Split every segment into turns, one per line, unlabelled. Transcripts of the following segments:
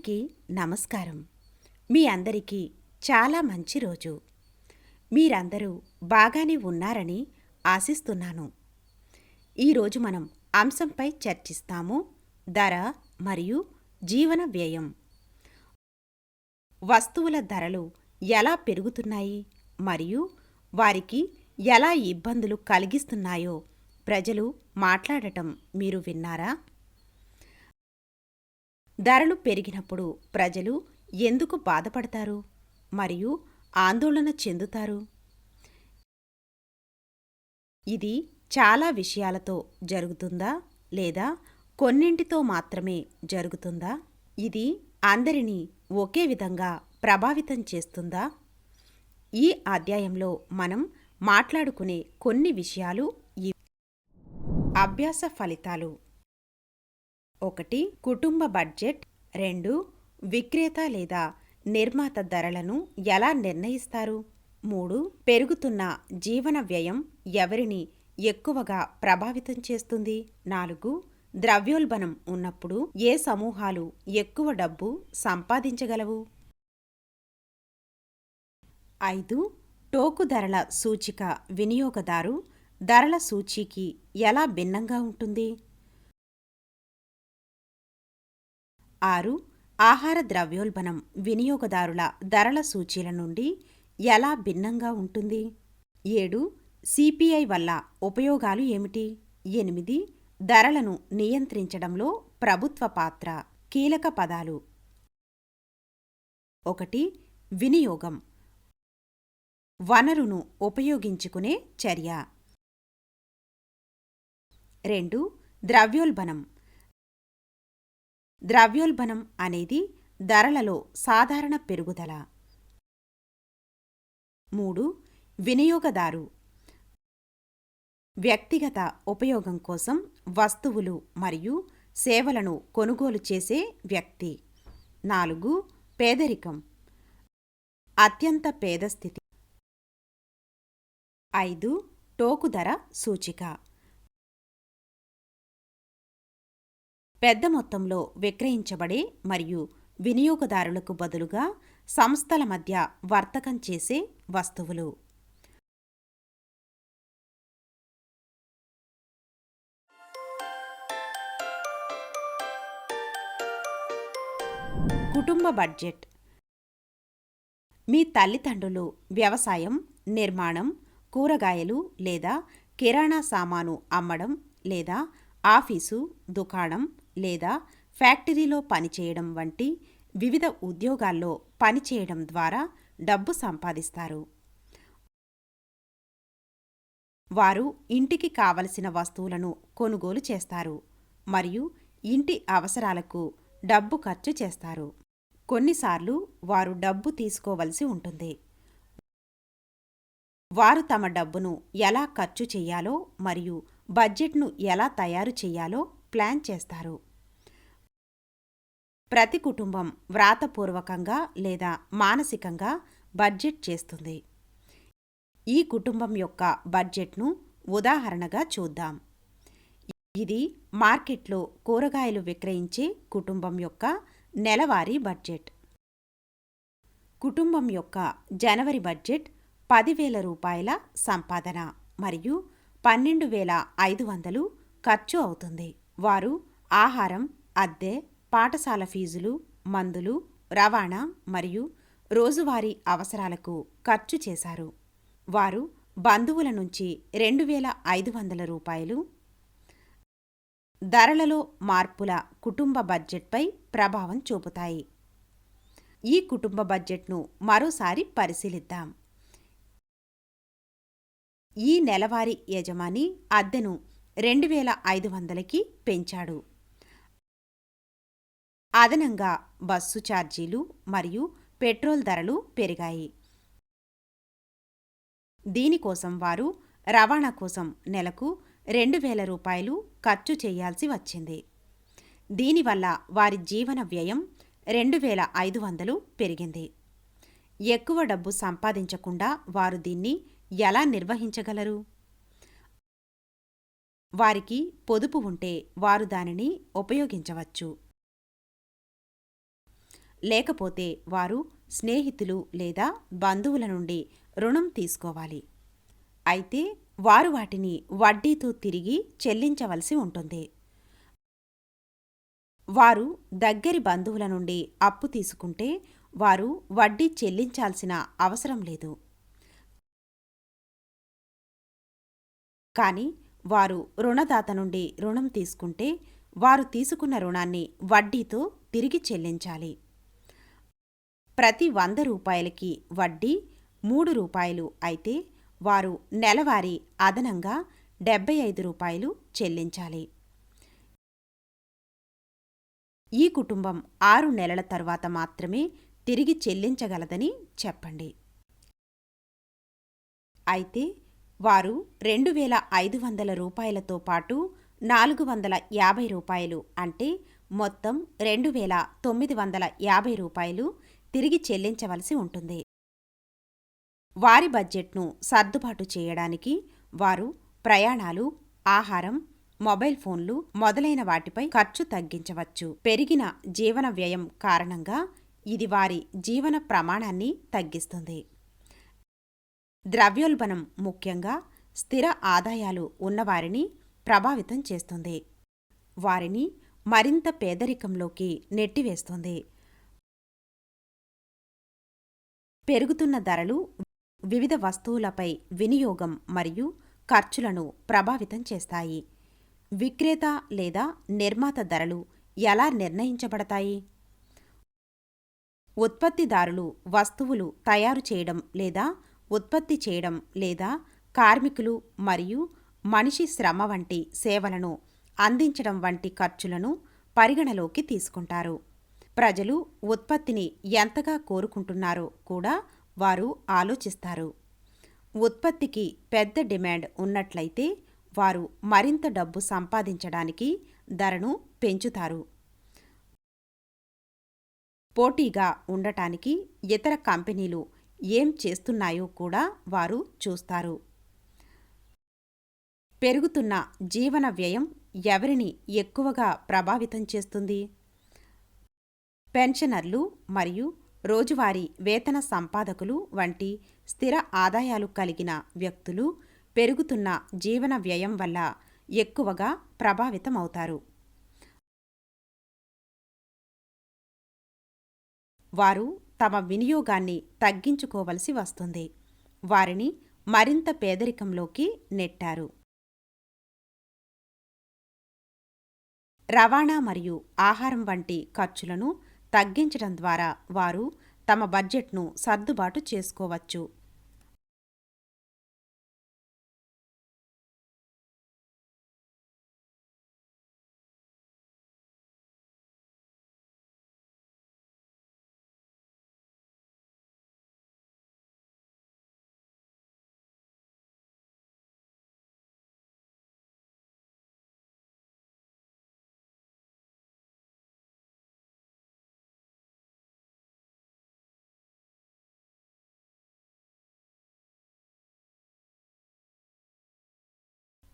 అందరికీ నమస్కారం. మీ అందరికీ చాలా మంచి రోజు. మీరందరూ బాగానే ఉన్నారని ఆశిస్తున్నాను. ఈరోజు మనం అంశంపై చర్చిస్తాము. ధర మరియు జీవన వ్యయం. వస్తువుల ధరలు ఎలా పెరుగుతున్నాయి మరియు వారికి ఎలా ఇబ్బందులు కలిగిస్తున్నాయో ప్రజలు మాట్లాడటం మీరు విన్నారా? ధరలు పెరిగినప్పుడు ప్రజలు ఎందుకు బాధపడతారు మరియు ఆందోళన చెందుతారు? ఇది చాలా విషయాలతో జరుగుతుందా లేదా కొన్నింటితో మాత్రమే జరుగుతుందా? ఇది అందరినీ ఒకే విధంగా ప్రభావితం చేస్తుందా? ఈ అధ్యాయంలో మనం మాట్లాడుకునే కొన్ని విషయాలు ఈ అభ్యాస ఫలితాలు. 1. కుటుంబ బడ్జెట్. 2. విక్రేత లేదా నిర్మాత ధరలను ఎలా నిర్ణయిస్తారు? 3. పెరుగుతున్న జీవన వ్యయం ఎవరిని ఎక్కువగా ప్రభావితం చేస్తుంది? 4. ద్రవ్యోల్బణం ఉన్నప్పుడు ఏ సమూహాలు ఎక్కువ డబ్బు సంపాదించగలవు? 5. టోకు ధరల సూచిక వినియోగదారు ధరల సూచీకి ఎలా భిన్నంగా ఉంటుంది? 6. ఆహార ద్రవ్యోల్బణం వినియోగదారుల ధరల సూచీల నుండి ఎలా భిన్నంగా ఉంటుంది? 7. సిపిఐ వల్ల ఉపయోగాలు ఏమిటి? 8. ధరలను నియంత్రించడంలో ప్రభుత్వ పాత్ర. కీలక పదాలు. 1. వినియోగం. వనరును ఉపయోగించుకునే చర్య. 2. ద్రవ్యోల్బణం. ద్రవ్యోల్బణం అనేది ధరలలో సాధారణ పెరుగుదల. 3. వినియోగదారు. వ్యక్తిగత ఉపయోగం కోసం వస్తువులు మరియు సేవలను కొనుగోలు చేసే వ్యక్తి. 4. పేదరికం. అత్యంత పేద స్థితి. 5. టోకు ధర సూచిక. పెద్ద మొత్తంలో విక్రయించబడే మరియు వినియోగదారులకు బదులుగా సంస్థల మధ్య వర్తకం చేసే వస్తువులు. కుటుంబ బడ్జెట్. మీ తల్లిదండ్రులు వ్యవసాయం, నిర్మాణం, కూరగాయలు లేదా కిరాణా సామాను అమ్మడం లేదా ఆఫీసు, దుకాణం లేదా ఫ్యాక్టరీలో పనిచేయడం వంటి వివిధ ఉద్యోగాల్లో పనిచేయడం ద్వారా డబ్బు సంపాదిస్తారు. వారు ఇంటికి కావలసిన వస్తువులను కొనుగోలు చేస్తారు మరియు ఇంటి అవసరాలకు డబ్బు ఖర్చు చేస్తారు. కొన్నిసార్లు వారు డబ్బు తీసుకోవలసి ఉంటుంది. వారు తమ డబ్బును ఎలా ఖర్చు చేయాలో మరియు బడ్జెట్ను ఎలా తయారు చేయాలో ప్లాన్ చేస్తారు. ప్రతి కుటుంబం వ్రాతపూర్వకంగా లేదా మానసికంగా బడ్జెట్ చేస్తుంది. ఈ కుటుంబం యొక్క బడ్జెట్ను ఉదాహరణగా చూద్దాం. ఇది మార్కెట్లో కూరగాయలు విక్రయించే కుటుంబం యొక్క నెలవారీ బడ్జెట్. కుటుంబం యొక్క జనవరి బడ్జెట్ 10,000 రూపాయల సంపాదన మరియు 12,500 ఖర్చు అవుతుంది. వారు ఆహారం, అద్దె, పాఠశాల ఫీజులు, మందులు, రవాణా మరియు రోజువారీ అవసరాలకు ఖర్చు చేశారు. వారు బంధువుల నుంచి 2,500 రూపాయలు. ధరలలో మార్పుల కుటుంబ బడ్జెట్పై ప్రభావం చూపుతాయి. ఈ కుటుంబ బడ్జెట్ను మరోసారి పరిశీలిద్దాం. ఈ నెలవారీ యజమాని అద్దెను 2,500కి పెంచాడు. అదనంగా బస్సు ఛార్జీలు మరియు పెట్రోల్ ధరలు పెరిగాయి. దీనికోసం వారు రవాణా కోసం నెలకు 2,000 రూపాయలు ఖర్చు చేయాల్సి వచ్చింది. దీనివల్ల వారి జీవన వ్యయం 2,500 పెరిగింది. ఎక్కువ డబ్బు సంపాదించకుండా వారు దీన్ని ఎలా నిర్వహించగలరు? వారికి పొదుపు ఉంటే వారు దానిని ఉపయోగించవచ్చు. లేకపోతే వారు స్నేహితులు లేదా బంధువుల నుండి రుణం తీసుకోవాలి. అయితే వారు వాటిని వడ్డీతో తిరిగి చెల్లించవలసి ఉంటుంది. వారు దగ్గరి బంధువుల నుండి అప్పు తీసుకుంటే వారు వడ్డీ చెల్లించాల్సిన అవసరం లేదు. కానీ వారు రుణదాత నుండి రుణం తీసుకుంటే వారు తీసుకున్న రుణాన్ని వడ్డీతో తిరిగి చెల్లించాలి. ప్రతి 100 రూపాయలకి వడ్డీ 3 రూపాయలు అయితే వారు నెలవారీ అదనంగా 75 రూపాయలు చెల్లించాలి. ఈ కుటుంబం 6 నెలల తర్వాత మాత్రమే తిరిగి చెల్లించగలదని చెప్పండి. అయితే వారు 2500 రూపాయలతో పాటు 450 రూపాయలు అంటే మొత్తం 2950 రూపాయలు తిరిగి చెల్లించవలసి ఉంటుంది. వారి బడ్జెట్ను సర్దుబాటు చేయడానికి వారు ప్రయాణాలు, ఆహారం, మొబైల్ ఫోన్లు మొదలైన వాటిపై ఖర్చు తగ్గించవచ్చు. పెరిగిన జీవన వ్యయం కారణంగా ఇది వారి జీవన ప్రమాణాన్ని తగ్గిస్తుంది. ద్రవ్యోల్బణం ముఖ్యంగా స్థిర ఆదాయాలు ఉన్నవారిని ప్రభావితం చేస్తుంది. వారిని మరింత పేదరికంలోకి నెట్టివేస్తుంది. పెరుగుతున్న ధరలు వివిధ వస్తువులపై వినియోగం మరియు ఖర్చులను ప్రభావితం చేస్తాయి. విక్రేత లేదా నిర్మాత ధరలు ఎలా నిర్ణయించబడతాయి? ఉత్పత్తిదారులు వస్తువులు తయారు చేయడం లేదా ఉత్పత్తి చేయడం లేదా కార్మికులు మరియు మనిషి శ్రమ వంటి సేవలను అందించడం వంటి ఖర్చులను పరిగణలోకి తీసుకుంటారు. ప్రజలు ఉత్పత్తిని ఎంతగా కోరుకుంటున్నారో కూడా వారు ఆలోచిస్తారు. ఉత్పత్తికి పెద్ద డిమాండ్ ఉన్నట్లయితే వారు మరింత డబ్బు సంపాదించడానికి ధరను పెంచుతారు. పోటీగా ఉండటానికి ఇతర కంపెనీలు ఏం చేస్తున్నాయో కూడా వారు చూస్తారు. పెరుగుతున్న జీవన వ్యయం ఎవరిని ఎక్కువగా ప్రభావితం చేస్తుంది? పెన్షనర్లు మరియు రోజువారీ వేతన సంపాదకులు వంటి స్థిర ఆదాయాలు కలిగిన వ్యక్తులు పెరుగుతున్న జీవన వ్యయం వల్ల ఎక్కువగా ప్రభావితమవుతారు. వారు తమ వినియోగాన్ని తగ్గించుకోవలసి వస్తుంది. వారిని మరింత పేదరికంలోకి నెట్టారు. రవాణా మరియు ఆహారం వంటి ఖర్చులను తగ్గించడం ద్వారా వారు తమ బడ్జెట్ను సర్దుబాటు చేసుకోవచ్చు.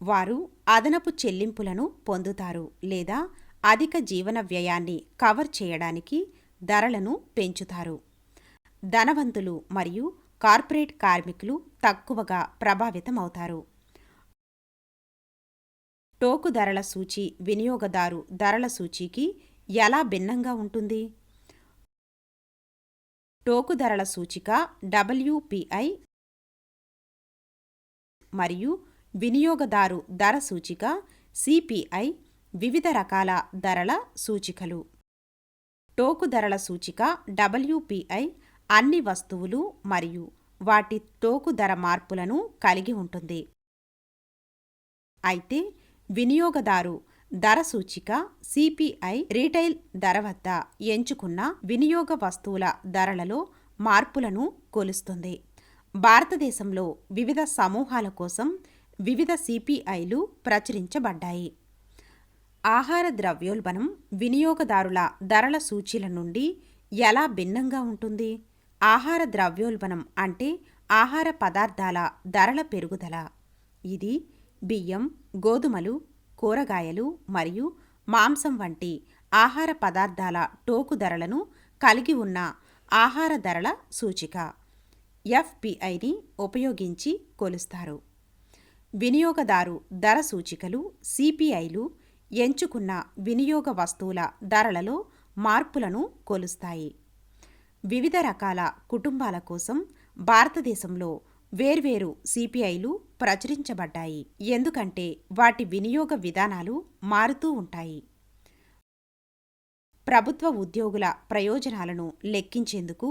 వారు అదనపు చెల్లింపులను పొందుతారు లేదా అధిక జీవన వ్యయాన్ని కవర్ చేయడానికి ధరలను పెంచుతారు. ధనవంతులు మరియు కార్పొరేట్ కార్మికులు తక్కువగా ప్రభావితమవుతారు. టోకు ధరల సూచి వినియోగదారు ధరల సూచీకి ఎలా భిన్నంగా ఉంటుంది? టోకు ధరల సూచిక WPI మరియు వినియోగదారు ధర సూచిక CPI వివిధ రకాల ధరల సూచికలు. టోకు ధరల సూచిక WPI అన్ని వస్తువులు మరియు వాటి టోకు ధర మార్పులను కలిగి ఉంటుంది. అయితే వినియోగదారు ధర సూచిక CPI రీటైల్ ధర వద్ద ఎంచుకున్న వినియోగ వస్తువుల ధరలలో మార్పులను కొలుస్తుంది. భారతదేశంలో వివిధ సమూహాల కోసం వివిధ CPIలు ప్రచురించబడ్డాయి. ఆహార ద్రవ్యోల్బణం వినియోగదారుల ధరల సూచీల నుండి ఎలా భిన్నంగా ఉంటుంది? ఆహార ద్రవ్యోల్బణం అంటే ఆహార పదార్థాల ధరల పెరుగుదల. ఇది బియ్యం, గోధుమలు, కూరగాయలు మరియు మాంసం వంటి ఆహార పదార్థాల టోకు ధరలను కలిగి ఉన్న ఆహార ధరల సూచిక ఎఫ్పిఐని ఉపయోగించి కొలుస్తారు. వినియోగదారు ధర సూచికలు సిపిఐలు ఎంచుకున్న వినియోగ వస్తువుల ధరలలో మార్పులను కొలుస్తాయి. వివిధ రకాల కుటుంబాల కోసం భారతదేశంలో వేర్వేరు సిపిఐలు ప్రచురించబడ్డాయి, ఎందుకంటే వాటి వినియోగ విధానాలు మారుతూ ఉంటాయి. ప్రభుత్వ ఉద్యోగుల ప్రయోజనాలను లెక్కించేందుకు,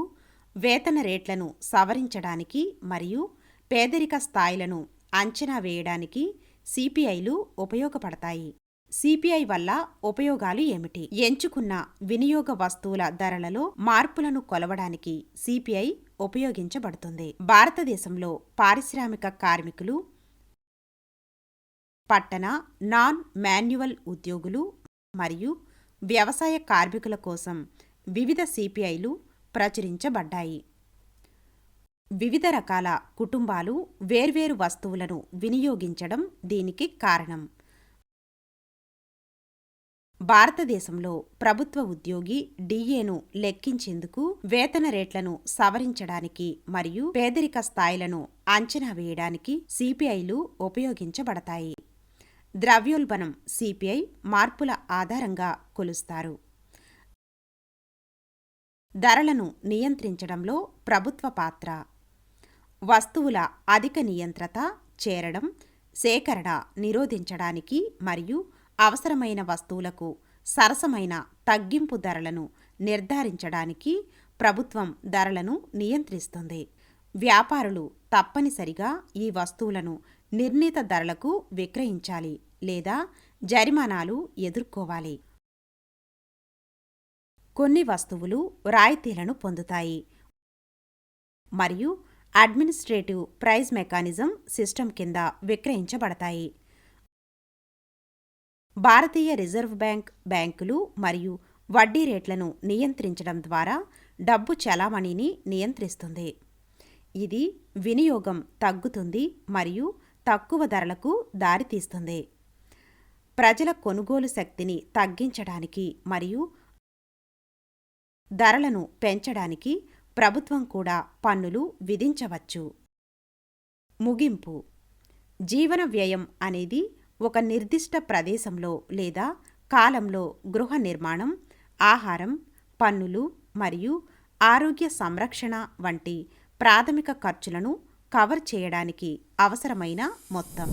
వేతన రేట్లను సవరించడానికి మరియు పేదరిక స్థాయిలను అంచనా వేయడానికి సిపిఐలు ఉపయోగపడతాయి. సిపిఐ వల్ల ఉపయోగాలు ఏమిటి? ఎంచుకున్న వినియోగ వస్తువుల ధరలలో మార్పులను కొలవడానికి సిపిఐ ఉపయోగించబడుతుంది. భారతదేశంలో పారిశ్రామిక కార్మికులు, పట్టణ నాన్ మాన్యువల్ ఉద్యోగులు మరియు వ్యవసాయ కార్మికుల కోసం వివిధ సిపిఐలు ప్రచురించబడ్డాయి. వివిధ రకాల కుటుంబాలు వేర్వేరు వస్తువులను వినియోగించడం దీనికి కారణం. భారతదేశంలో ప్రభుత్వ ఉద్యోగి డిఏను లెక్కించేందుకు, వేతన రేట్లను సవరించడానికి మరియు పేదరిక స్థాయిలను అంచనా వేయడానికి సిపిఐలు ఉపయోగించబడతాయి. ద్రవ్యోల్బణం సిపిఐ మార్పుల ఆధారంగా కొలుస్తారు. ధరలను నియంత్రించడంలో ప్రభుత్వ పాత్ర. వస్తువుల అధిక నియంత్రత, చేరడం, సేకరణ నిరోధించడానికి మరియు అవసరమైన వస్తువులకు సరసమైన తగ్గింపు ధరలను నిర్ధారించడానికి ప్రభుత్వం ధరలను నియంత్రిస్తుంది. వ్యాపారులు తప్పనిసరిగా ఈ వస్తువులను నిర్ణీత ధరలకు విక్రయించాలి లేదా జరిమానాలు ఎదుర్కోవాలి. కొన్ని వస్తువులు రాయితీలను పొందుతాయి మరియు అడ్మినిస్ట్రేటివ్ ప్రైస్ మెకానిజం సిస్టమ్ కింద విక్రయించబడతాయి. భారతీయ రిజర్వ్ బ్యాంక్ బ్యాంకులు మరియు వడ్డీ రేట్లను నియంత్రించడం ద్వారా డబ్బు చలామణిని నియంత్రిస్తుంది. ఇది వినియోగం తగ్గుతుంది మరియు తక్కువ ధరలకు దారితీస్తుంది. ప్రజల కొనుగోలు శక్తిని తగ్గించడానికి మరియు ధరలను పెంచడానికి ప్రభుత్వం కూడా పన్నులు విధించవచ్చు. ముగింపు. జీవన వ్యయం అనేది ఒక నిర్దిష్ట ప్రదేశంలో లేదా కాలంలో గృహ నిర్మాణం, ఆహారం, పన్నులు మరియు ఆరోగ్య సంరక్షణ వంటి ప్రాథమిక ఖర్చులను కవర్ చేయడానికి అవసరమైన మొత్తం.